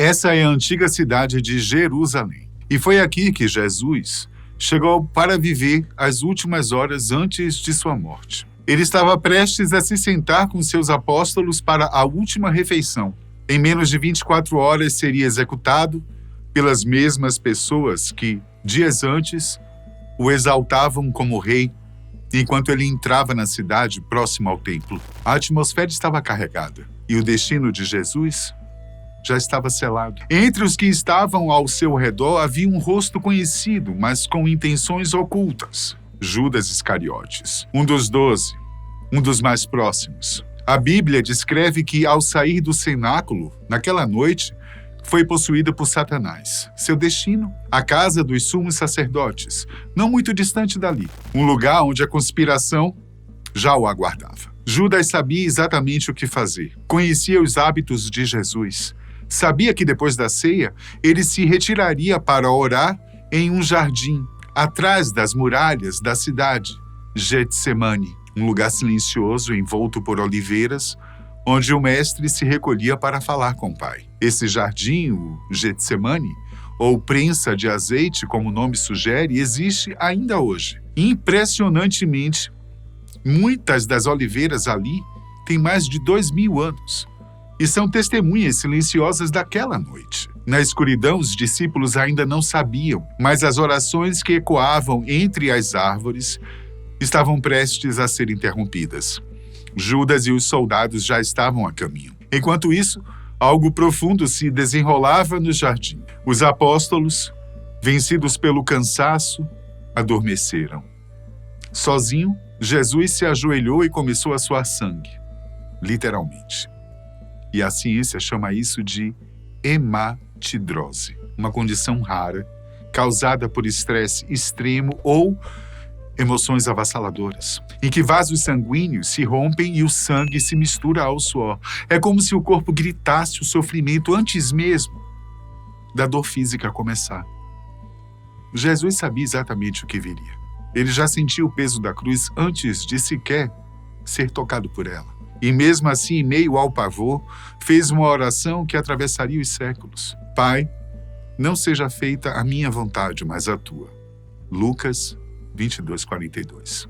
Essa é a antiga cidade de Jerusalém. E foi aqui que Jesus chegou para viver as últimas horas antes de sua morte. Ele estava prestes a se sentar com seus apóstolos para a última refeição. Em menos de 24 horas seria executado pelas mesmas pessoas que, dias antes, o exaltavam como rei, enquanto ele entrava na cidade próxima ao templo. A atmosfera estava carregada e o destino de Jesus já estava selado. Entre os que estavam ao seu redor havia um rosto conhecido, mas com intenções ocultas. Judas Iscariotes, um dos 12, um dos mais próximos. A Bíblia descreve que, ao sair do cenáculo, naquela noite, foi possuído por Satanás. Seu destino? A casa dos sumos sacerdotes, não muito distante dali. Um lugar onde a conspiração já o aguardava. Judas sabia exatamente o que fazer. Conhecia os hábitos de Jesus. Sabia que depois da ceia, ele se retiraria para orar em um jardim, atrás das muralhas da cidade, Getsemane, um lugar silencioso envolto por oliveiras, onde o mestre se recolhia para falar com o Pai. Esse jardim, o Getsemane, ou prensa de azeite, como o nome sugere, existe ainda hoje. Impressionantemente, muitas das oliveiras ali têm mais de 2000 anos e são testemunhas silenciosas daquela noite. Na escuridão, os discípulos ainda não sabiam, mas as orações que ecoavam entre as árvores estavam prestes a ser interrompidas. Judas e os soldados já estavam a caminho. Enquanto isso, algo profundo se desenrolava no jardim. Os apóstolos, vencidos pelo cansaço, adormeceram. Sozinho, Jesus se ajoelhou e começou a suar sangue, literalmente. E a ciência chama isso de hematidrose, uma condição rara, causada por estresse extremo ou emoções avassaladoras, em que vasos sanguíneos se rompem e o sangue se mistura ao suor. É como se o corpo gritasse o sofrimento antes mesmo da dor física começar. Jesus sabia exatamente o que viria. Ele já sentiu o peso da cruz antes de sequer ser tocado por ela. E mesmo assim, em meio ao pavor, fez uma oração que atravessaria os séculos. Pai, não seja feita a minha vontade, mas a tua. Lucas 22:42.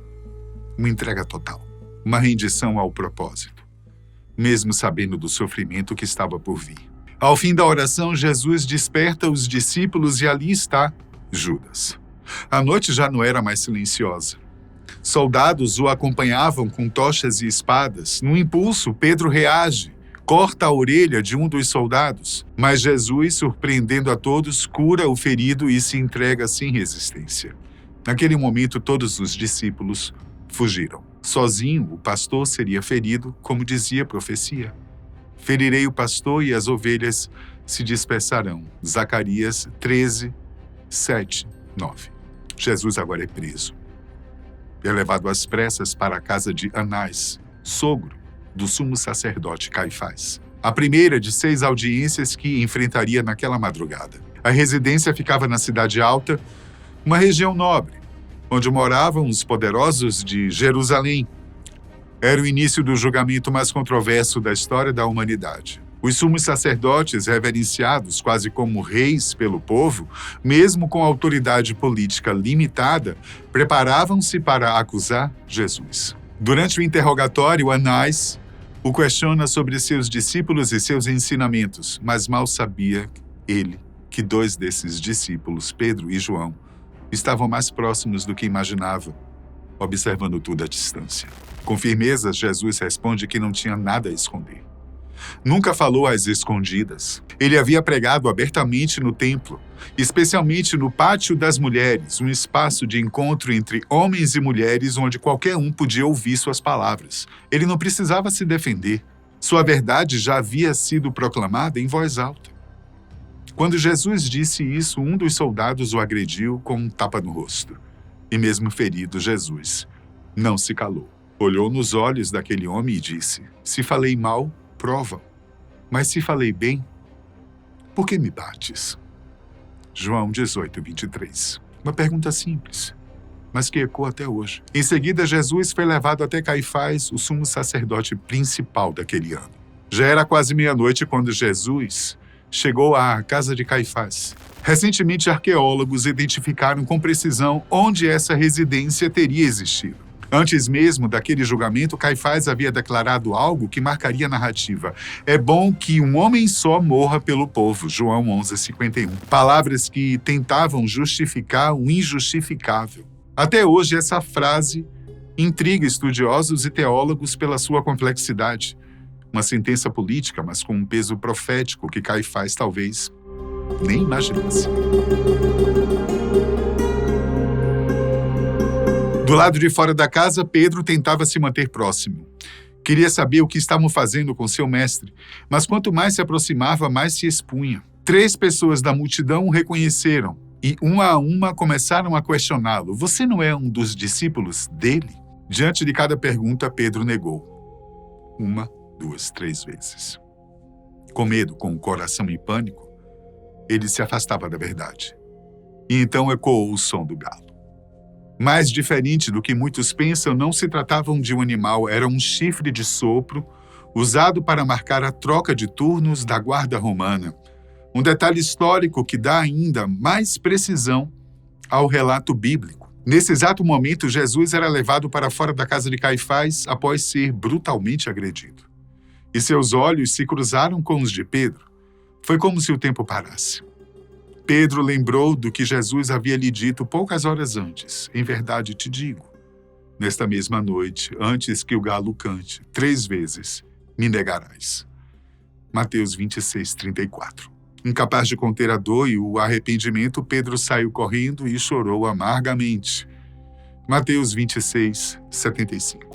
Uma entrega total. Uma rendição ao propósito, mesmo sabendo do sofrimento que estava por vir. Ao fim da oração, Jesus desperta os discípulos e ali está Judas. A noite já não era mais silenciosa. Soldados o acompanhavam com tochas e espadas. No impulso, Pedro reage, corta a orelha de um dos soldados, mas Jesus, surpreendendo a todos, cura o ferido e se entrega sem resistência. Naquele momento, todos os discípulos fugiram. Sozinho, o pastor seria ferido, como dizia a profecia. Ferirei o pastor e as ovelhas se dispersarão. Zacarias 13, 7, 9. Jesus agora é preso. É levado às pressas para a casa de Anás, sogro do sumo sacerdote Caifás. A primeira de 6 audiências que enfrentaria naquela madrugada. A residência ficava na Cidade Alta, uma região nobre, onde moravam os poderosos de Jerusalém. Era o início do julgamento mais controverso da história da humanidade. Os sumos sacerdotes, reverenciados quase como reis pelo povo, mesmo com autoridade política limitada, preparavam-se para acusar Jesus. Durante o interrogatório, Anás o questiona sobre seus discípulos e seus ensinamentos, mas mal sabia ele que 2 desses discípulos, Pedro e João, estavam mais próximos do que imaginava, observando tudo à distância. Com firmeza, Jesus responde que não tinha nada a esconder. Nunca falou às escondidas. Ele havia pregado abertamente no templo, especialmente no Pátio das Mulheres, um espaço de encontro entre homens e mulheres onde qualquer um podia ouvir suas palavras. Ele não precisava se defender. Sua verdade já havia sido proclamada em voz alta. Quando Jesus disse isso, um dos soldados o agrediu com um tapa no rosto. E mesmo ferido, Jesus não se calou. Olhou nos olhos daquele homem e disse: se falei mal, prova. Mas se falei bem, por que me bates? João 18:23. Uma pergunta simples, mas que ecoa até hoje. Em seguida, Jesus foi levado até Caifás, o sumo sacerdote principal daquele ano. Já era quase meia-noite quando Jesus chegou à casa de Caifás. Recentemente, arqueólogos identificaram com precisão onde essa residência teria existido. Antes mesmo daquele julgamento, Caifás havia declarado algo que marcaria a narrativa. É bom que um homem só morra pelo povo, João 11:51. Palavras que tentavam justificar o injustificável. Até hoje, essa frase intriga estudiosos e teólogos pela sua complexidade. Uma sentença política, mas com um peso profético que Caifás talvez nem imaginasse. Do lado de fora da casa, Pedro tentava se manter próximo. Queria saber o que estavam fazendo com seu mestre, mas quanto mais se aproximava, mais se expunha. 3 pessoas da multidão o reconheceram e, uma a uma, começaram a questioná-lo. Você não é um dos discípulos dele? Diante de cada pergunta, Pedro negou. 1, 2, 3 vezes. Com medo, com o coração em pânico, ele se afastava da verdade. E então ecoou o som do galo. Mais diferente do que muitos pensam, não se tratavam de um animal, era um chifre de sopro usado para marcar a troca de turnos da guarda romana. Um detalhe histórico que dá ainda mais precisão ao relato bíblico. Nesse exato momento, Jesus era levado para fora da casa de Caifás após ser brutalmente agredido. E seus olhos se cruzaram com os de Pedro. Foi como se o tempo parasse. Pedro lembrou do que Jesus havia lhe dito poucas horas antes. Em verdade te digo, nesta mesma noite, antes que o galo cante, 3 vezes me negarás. Mateus 26:34. Incapaz de conter a dor e o arrependimento, Pedro saiu correndo e chorou amargamente. Mateus 26:75.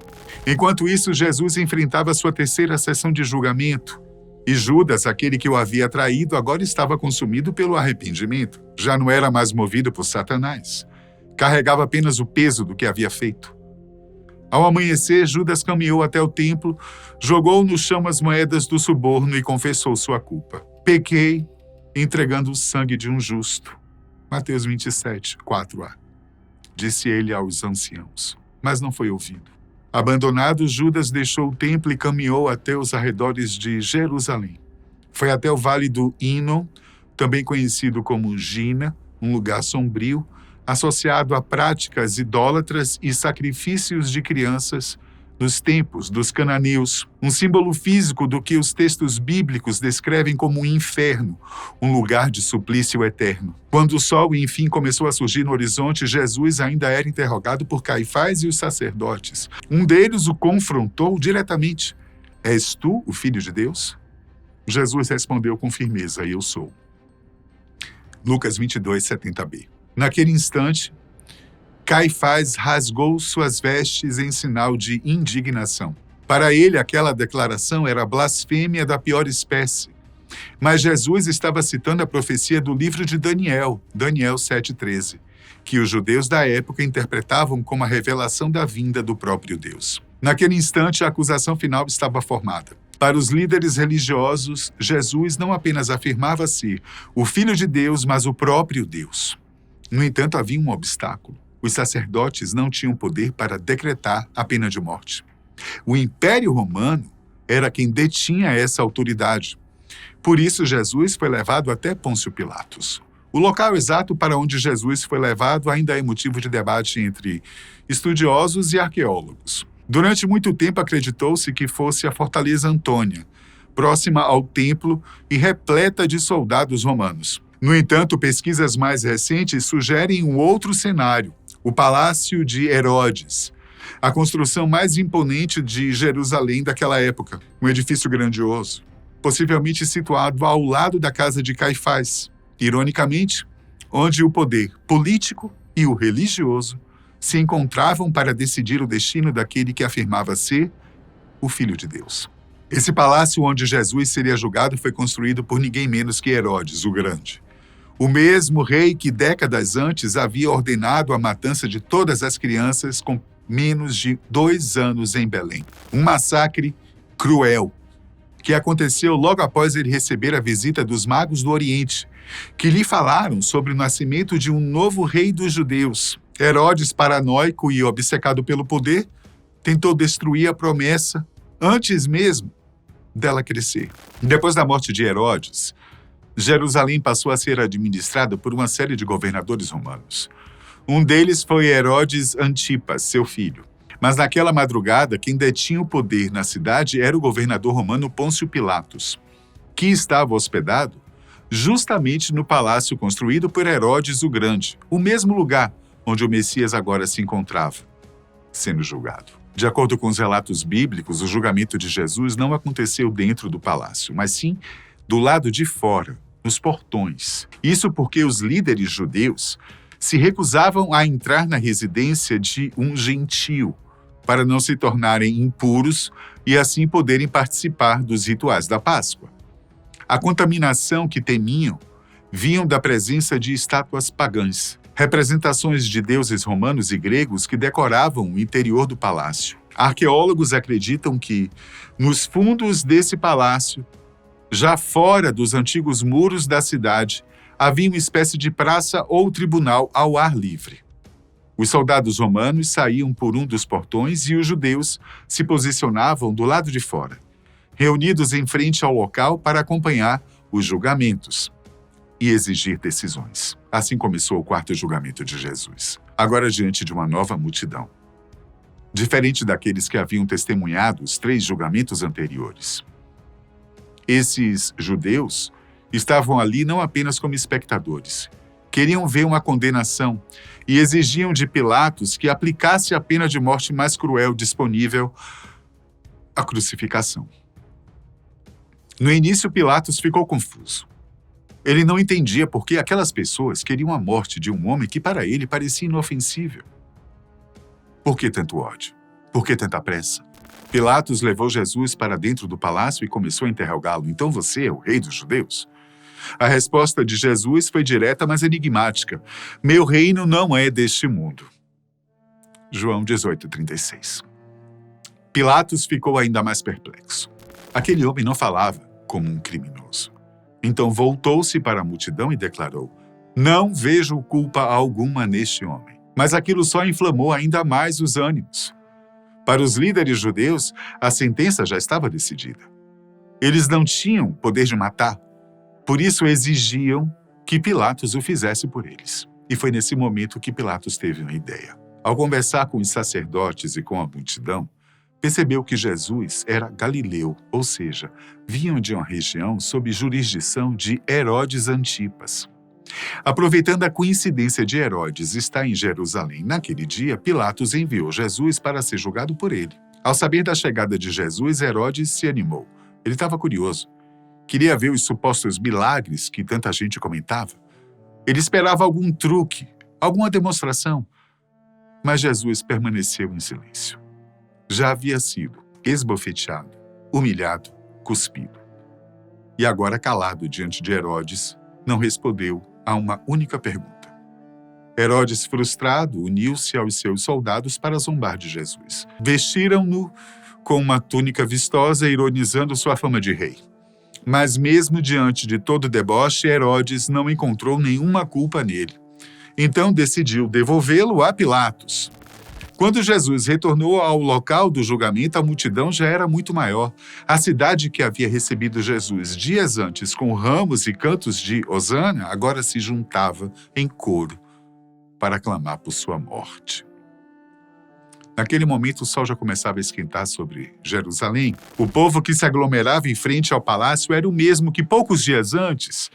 Enquanto isso, Jesus enfrentava sua 3ª sessão de julgamento. E Judas, aquele que o havia traído, agora estava consumido pelo arrependimento. Já não era mais movido por Satanás. Carregava apenas o peso do que havia feito. Ao amanhecer, Judas caminhou até o templo, jogou no chão as moedas do suborno e confessou sua culpa. Pequei, entregando o sangue de um justo. Mateus 27:4a. Disse ele aos anciãos, mas não foi ouvido. Abandonado, Judas deixou o templo e caminhou até os arredores de Jerusalém. Foi até o vale do Inom, também conhecido como Gina, um lugar sombrio, associado a práticas idólatras e sacrifícios de crianças nos tempos dos cananeus, um símbolo físico do que os textos bíblicos descrevem como um inferno, um lugar de suplício eterno. Quando o sol, enfim, começou a surgir no horizonte, Jesus ainda era interrogado por Caifás e os sacerdotes. Um deles o confrontou diretamente. És tu o Filho de Deus? Jesus respondeu com firmeza, eu sou. Lucas 22:70b. Naquele instante, Caifás rasgou suas vestes em sinal de indignação. Para ele, aquela declaração era blasfêmia da pior espécie. Mas Jesus estava citando a profecia do livro de Daniel, Daniel 7:13, que os judeus da época interpretavam como a revelação da vinda do próprio Deus. Naquele instante, a acusação final estava formada. Para os líderes religiosos, Jesus não apenas afirmava ser o Filho de Deus, mas o próprio Deus. No entanto, havia um obstáculo. Os sacerdotes não tinham poder para decretar a pena de morte. O Império Romano era quem detinha essa autoridade. Por isso, Jesus foi levado até Pôncio Pilatos. O local exato para onde Jesus foi levado ainda é motivo de debate entre estudiosos e arqueólogos. Durante muito tempo acreditou-se que fosse a Fortaleza Antônia, próxima ao templo e repleta de soldados romanos. No entanto, pesquisas mais recentes sugerem um outro cenário, o Palácio de Herodes, a construção mais imponente de Jerusalém daquela época, um edifício grandioso, possivelmente situado ao lado da casa de Caifás, ironicamente, onde o poder político e o religioso se encontravam para decidir o destino daquele que afirmava ser o Filho de Deus. Esse palácio onde Jesus seria julgado foi construído por ninguém menos que Herodes, o Grande. O mesmo rei que décadas antes havia ordenado a matança de todas as crianças com menos de 2 anos em Belém. Um massacre cruel, que aconteceu logo após ele receber a visita dos magos do Oriente, que lhe falaram sobre o nascimento de um novo rei dos judeus. Herodes, paranoico e obcecado pelo poder, tentou destruir a promessa antes mesmo dela crescer. Depois da morte de Herodes, Jerusalém passou a ser administrada por uma série de governadores romanos. Um deles foi Herodes Antipas, seu filho. Mas naquela madrugada, quem detinha o poder na cidade era o governador romano Pôncio Pilatos, que estava hospedado justamente no palácio construído por Herodes o Grande, o mesmo lugar onde o Messias agora se encontrava, sendo julgado. De acordo com os relatos bíblicos, o julgamento de Jesus não aconteceu dentro do palácio, mas sim do lado de fora, nos portões. Isso porque os líderes judeus se recusavam a entrar na residência de um gentio, para não se tornarem impuros e assim poderem participar dos rituais da Páscoa. A contaminação que temiam vinham da presença de estátuas pagãs, representações de deuses romanos e gregos que decoravam o interior do palácio. Arqueólogos acreditam que, nos fundos desse palácio, já fora dos antigos muros da cidade, havia uma espécie de praça ou tribunal ao ar livre. Os soldados romanos saíam por um dos portões e os judeus se posicionavam do lado de fora, reunidos em frente ao local para acompanhar os julgamentos e exigir decisões. Assim começou o quarto julgamento de Jesus, agora diante de uma nova multidão. Diferente daqueles que haviam testemunhado os 3 julgamentos anteriores. Esses judeus estavam ali não apenas como espectadores, queriam ver uma condenação e exigiam de Pilatos que aplicasse a pena de morte mais cruel disponível, a crucificação. No início, Pilatos ficou confuso. Ele não entendia por que aquelas pessoas queriam a morte de um homem que para ele parecia inofensível. Por que tanto ódio? Por que tanta pressa? Pilatos levou Jesus para dentro do palácio e começou a interrogá-lo. Então você é o rei dos judeus? A resposta de Jesus foi direta, mas enigmática. Meu reino não é deste mundo. João 18:36. Pilatos ficou ainda mais perplexo. Aquele homem não falava como um criminoso. Então voltou-se para a multidão e declarou: Não vejo culpa alguma neste homem. Mas aquilo só inflamou ainda mais os ânimos. Para os líderes judeus, a sentença já estava decidida. Eles não tinham poder de matar. Por isso exigiam que Pilatos o fizesse por eles. E foi nesse momento que Pilatos teve uma ideia. Ao conversar com os sacerdotes e com a multidão, percebeu que Jesus era galileu, ou seja, vinham de uma região sob jurisdição de Herodes Antipas. Aproveitando a coincidência de Herodes estar em Jerusalém naquele dia, Pilatos enviou Jesus para ser julgado por ele. Ao saber da chegada de Jesus, Herodes se animou. Ele estava curioso. Queria ver os supostos milagres que tanta gente comentava. Ele esperava algum truque, alguma demonstração. Mas Jesus permaneceu em silêncio. Já havia sido esbofeteado, humilhado, cuspido. E agora, calado diante de Herodes, não respondeu a uma única pergunta. Herodes, frustrado, uniu-se aos seus soldados para zombar de Jesus. Vestiram-no com uma túnica vistosa, ironizando sua fama de rei. Mas mesmo diante de todo o deboche, Herodes não encontrou nenhuma culpa nele. Então decidiu devolvê-lo a Pilatos. Quando Jesus retornou ao local do julgamento, a multidão já era muito maior. A cidade que havia recebido Jesus dias antes com ramos e cantos de Hosana, agora se juntava em coro para clamar por sua morte. Naquele momento, o sol já começava a esquentar sobre Jerusalém. O povo que se aglomerava em frente ao palácio era o mesmo que poucos dias antes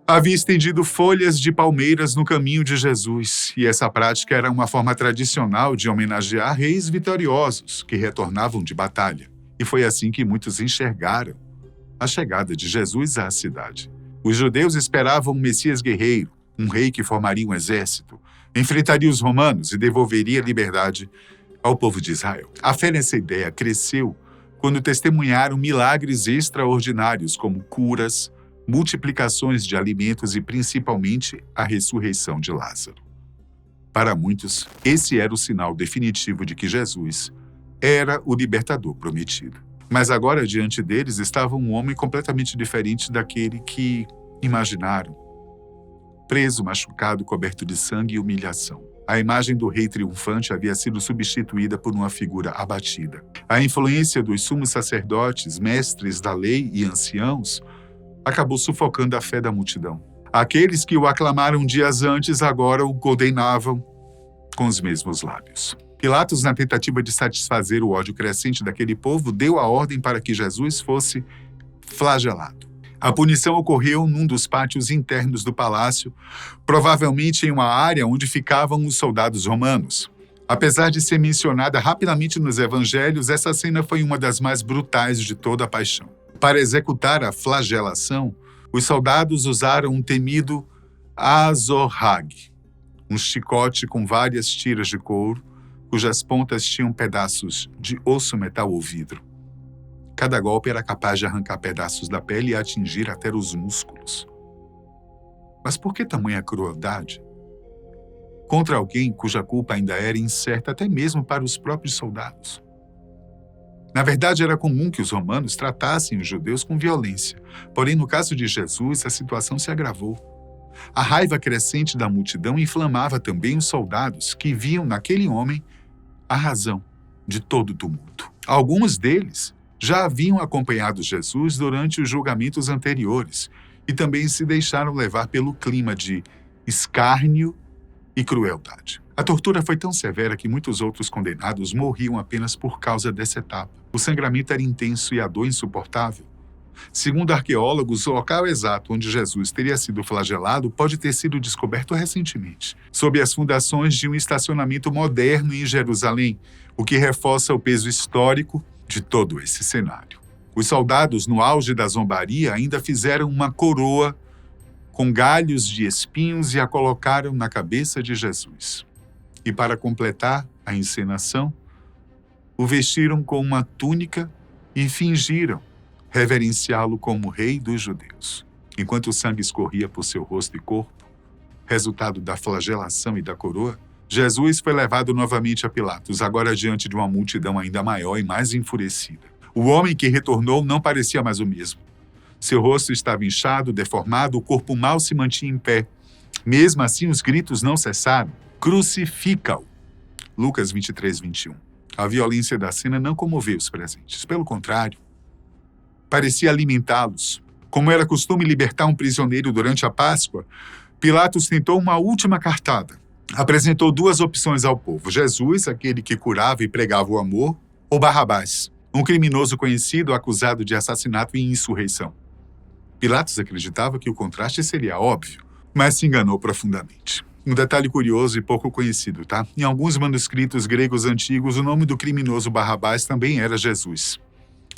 havia estendido folhas de palmeiras no caminho de Jesus, e essa prática era uma forma tradicional de homenagear reis vitoriosos que retornavam de batalha. E foi assim que muitos enxergaram a chegada de Jesus à cidade. Os judeus esperavam um Messias guerreiro, um rei que formaria um exército, enfrentaria os romanos e devolveria liberdade ao povo de Israel. A fé nessa ideia cresceu quando testemunharam milagres extraordinários como curas, multiplicações de alimentos e principalmente a ressurreição de Lázaro. Para muitos, esse era o sinal definitivo de que Jesus era o libertador prometido. Mas agora diante deles estava um homem completamente diferente daquele que imaginaram. Preso, machucado, coberto de sangue e humilhação. A imagem do rei triunfante havia sido substituída por uma figura abatida. A influência dos sumos sacerdotes, mestres da lei e anciãos acabou sufocando a fé da multidão. Aqueles que o aclamaram dias antes agora o condenavam com os mesmos lábios. Pilatos, na tentativa de satisfazer o ódio crescente daquele povo, deu a ordem para que Jesus fosse flagelado. A punição ocorreu num dos pátios internos do palácio, provavelmente em uma área onde ficavam os soldados romanos. Apesar de ser mencionada rapidamente nos evangelhos, essa cena foi uma das mais brutais de toda a paixão. Para executar a flagelação, os soldados usaram um temido azorrague, um chicote com várias tiras de couro, cujas pontas tinham pedaços de osso, metal ou vidro. Cada golpe era capaz de arrancar pedaços da pele e atingir até os músculos. Mas por que tamanha crueldade? Contra alguém cuja culpa ainda era incerta até mesmo para os próprios soldados. Na verdade, era comum que os romanos tratassem os judeus com violência. Porém, no caso de Jesus, a situação se agravou. A raiva crescente da multidão inflamava também os soldados, que viam naquele homem a razão de todo o tumulto. Alguns deles já haviam acompanhado Jesus durante os julgamentos anteriores e também se deixaram levar pelo clima de escárnio e crueldade. A tortura foi tão severa que muitos outros condenados morriam apenas por causa dessa etapa. O sangramento era intenso e a dor insuportável. Segundo arqueólogos, o local exato onde Jesus teria sido flagelado pode ter sido descoberto recentemente, sob as fundações de um estacionamento moderno em Jerusalém, o que reforça o peso histórico de todo esse cenário. Os soldados, no auge da zombaria, ainda fizeram uma coroa com galhos de espinhos e a colocaram na cabeça de Jesus. E para completar a encenação, o vestiram com uma túnica e fingiram reverenciá-lo como rei dos judeus. Enquanto o sangue escorria por seu rosto e corpo, resultado da flagelação e da coroa, Jesus foi levado novamente a Pilatos, agora diante de uma multidão ainda maior e mais enfurecida. O homem que retornou não parecia mais o mesmo. Seu rosto estava inchado, deformado, o corpo mal se mantinha em pé. Mesmo assim, os gritos não cessaram. Crucifica-o! Lucas 23, 21. A violência da cena não comoveu os presentes. Pelo contrário, parecia alimentá-los. Como era costume libertar um prisioneiro durante a Páscoa, Pilatos tentou uma última cartada. Apresentou duas opções ao povo: Jesus, aquele que curava e pregava o amor, ou Barrabás, um criminoso conhecido acusado de assassinato e insurreição. Pilatos acreditava que o contraste seria óbvio, mas se enganou profundamente. Um detalhe curioso e pouco conhecido, tá? Em alguns manuscritos gregos antigos, o nome do criminoso Barrabás também era Jesus.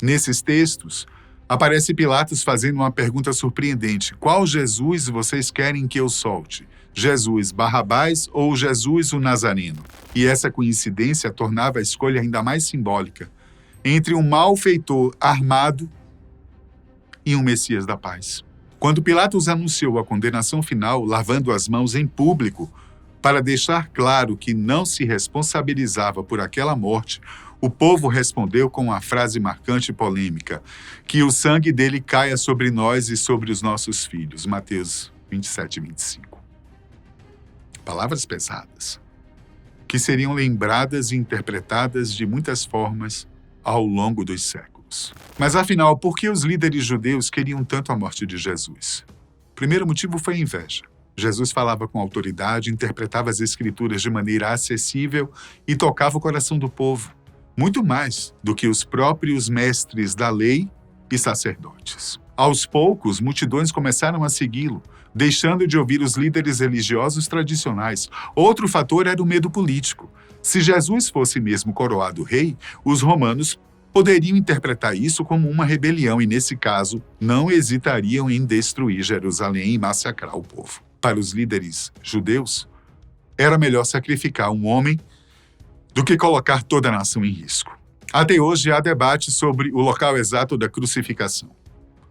Nesses textos, aparece Pilatos fazendo uma pergunta surpreendente: qual Jesus vocês querem que eu solte? Jesus Barrabás ou Jesus o Nazareno? E essa coincidência tornava a escolha ainda mais simbólica, entre um malfeitor armado e um Messias da paz. Quando Pilatos anunciou a condenação final, lavando as mãos em público, para deixar claro que não se responsabilizava por aquela morte, o povo respondeu com a frase marcante e polêmica: que o sangue dele caia sobre nós e sobre os nossos filhos. Mateus 27, 25. Palavras pesadas, que seriam lembradas e interpretadas de muitas formas ao longo dos séculos. Mas afinal, por que os líderes judeus queriam tanto a morte de Jesus? O primeiro motivo foi a inveja. Jesus falava com autoridade, interpretava as escrituras de maneira acessível e tocava o coração do povo, muito mais do que os próprios mestres da lei e sacerdotes. Aos poucos, multidões começaram a segui-lo, deixando de ouvir os líderes religiosos tradicionais. Outro fator era o medo político. Se Jesus fosse mesmo coroado rei, os romanos poderiam interpretar isso como uma rebelião e, nesse caso, não hesitariam em destruir Jerusalém e massacrar o povo. Para os líderes judeus, era melhor sacrificar um homem do que colocar toda a nação em risco. Até hoje há debate sobre o local exato da crucificação.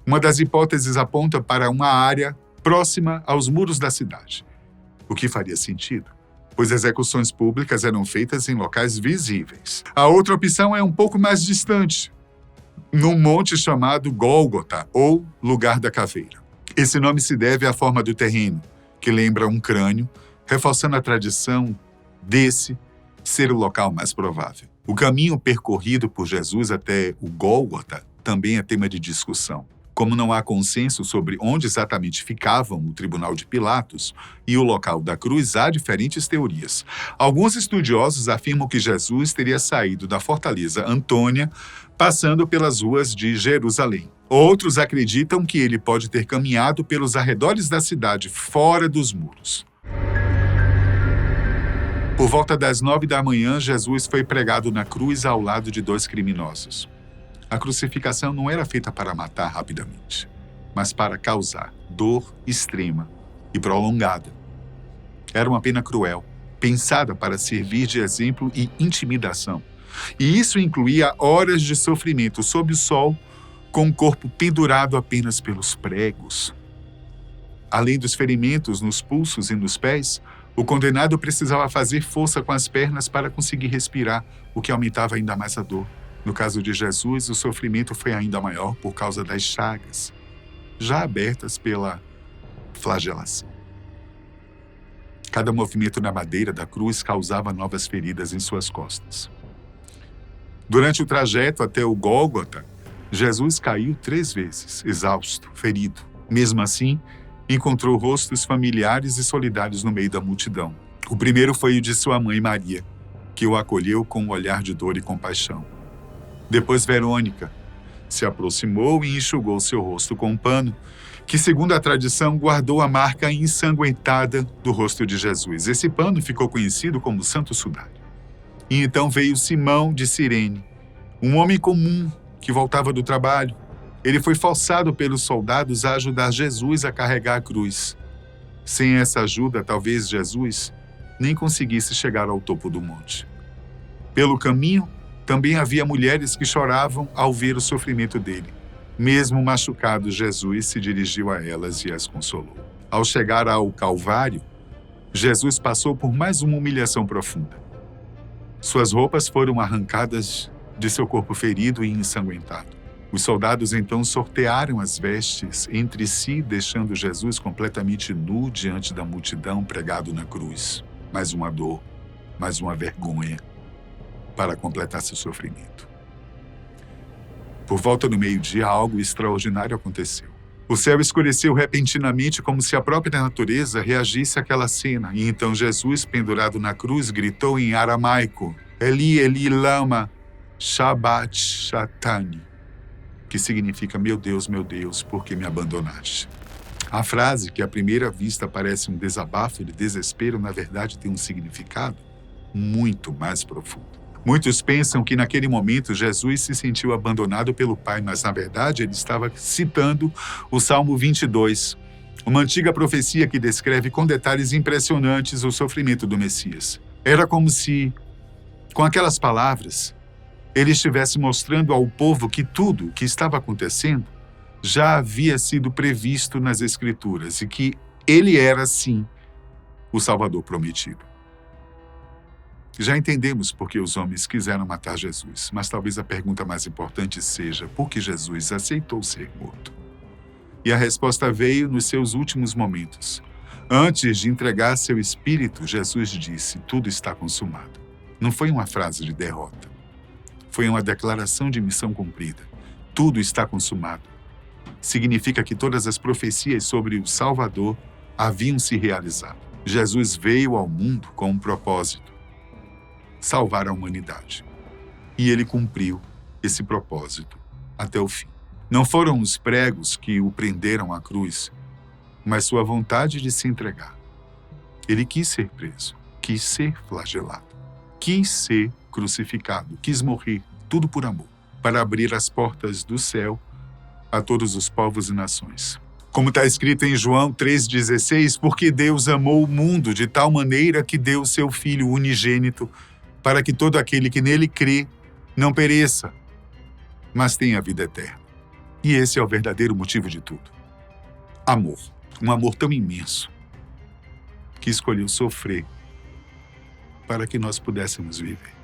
Uma das hipóteses aponta para uma área próxima aos muros da cidade, o que faria sentido, pois execuções públicas eram feitas em locais visíveis. A outra opção é um pouco mais distante, num monte chamado Gólgota, ou Lugar da Caveira. Esse nome se deve à forma do terreno, que lembra um crânio, reforçando a tradição desse ser o local mais provável. O caminho percorrido por Jesus até o Gólgota também é tema de discussão. Como não há consenso sobre onde exatamente ficavam o Tribunal de Pilatos e o local da cruz, há diferentes teorias. Alguns estudiosos afirmam que Jesus teria saído da fortaleza Antônia, passando pelas ruas de Jerusalém. Outros acreditam que ele pode ter caminhado pelos arredores da cidade, fora dos muros. Por volta das 9 da manhã, Jesus foi pregado na cruz ao lado de 2 criminosos. A crucificação não era feita para matar rapidamente, mas para causar dor extrema e prolongada. Era uma pena cruel, pensada para servir de exemplo e intimidação. E isso incluía horas de sofrimento sob o sol, com o corpo pendurado apenas pelos pregos. Além dos ferimentos nos pulsos e nos pés, o condenado precisava fazer força com as pernas para conseguir respirar, o que aumentava ainda mais a dor. No caso de Jesus, o sofrimento foi ainda maior por causa das chagas, já abertas pela flagelação. Cada movimento na madeira da cruz causava novas feridas em suas costas. Durante o trajeto até o Gólgota, Jesus caiu 3 vezes, exausto, ferido. Mesmo assim, encontrou rostos familiares e solidários no meio da multidão. O primeiro foi o de sua mãe Maria, que o acolheu com um olhar de dor e compaixão. Depois Verônica se aproximou e enxugou seu rosto com um pano, que, segundo a tradição, guardou a marca ensanguentada do rosto de Jesus. Esse pano ficou conhecido como Santo Sudário. E então veio Simão de Cirene, um homem comum que voltava do trabalho. Ele foi forçado pelos soldados a ajudar Jesus a carregar a cruz. Sem essa ajuda, talvez Jesus nem conseguisse chegar ao topo do monte. Pelo caminho, também havia mulheres que choravam ao ver o sofrimento dele. Mesmo machucado, Jesus se dirigiu a elas e as consolou. Ao chegar ao Calvário, Jesus passou por mais uma humilhação profunda. Suas roupas foram arrancadas de seu corpo ferido e ensanguentado. Os soldados então sortearam as vestes entre si, deixando Jesus completamente nu diante da multidão, pregado na cruz. Mais uma dor, mais uma vergonha, para completar seu sofrimento. Por volta do meio-dia, algo extraordinário aconteceu. O céu escureceu repentinamente, como se a própria natureza reagisse àquela cena. E então Jesus, pendurado na cruz, gritou em aramaico: Eli, Eli, lama sabachthani, que significa: meu Deus, por que me abandonaste? A frase, que à primeira vista parece um desabafo de desespero, na verdade tem um significado muito mais profundo. Muitos pensam que naquele momento Jesus se sentiu abandonado pelo Pai, mas na verdade ele estava citando o Salmo 22, uma antiga profecia que descreve com detalhes impressionantes o sofrimento do Messias. Era como se, com aquelas palavras, ele estivesse mostrando ao povo que tudo o que estava acontecendo já havia sido previsto nas Escrituras e que ele era, sim, o Salvador prometido. Já entendemos por que os homens quiseram matar Jesus, mas talvez a pergunta mais importante seja: por que Jesus aceitou ser morto? E a resposta veio nos seus últimos momentos. Antes de entregar seu espírito, Jesus disse: tudo está consumado. Não foi uma frase de derrota. Foi uma declaração de missão cumprida. Tudo está consumado. Significa que todas as profecias sobre o Salvador haviam se realizado. Jesus veio ao mundo com um propósito: salvar a humanidade. E ele cumpriu esse propósito até o fim. Não foram os pregos que o prenderam à cruz, mas sua vontade de se entregar. Ele quis ser preso, quis ser flagelado, quis ser crucificado, quis morrer, tudo por amor, para abrir as portas do céu a todos os povos e nações. Como está escrito em João 3,16, porque Deus amou o mundo de tal maneira que deu seu Filho unigênito, para que todo aquele que nele crê não pereça, mas tenha vida eterna. E esse é o verdadeiro motivo de tudo. Amor. Um amor tão imenso que escolheu sofrer para que nós pudéssemos viver.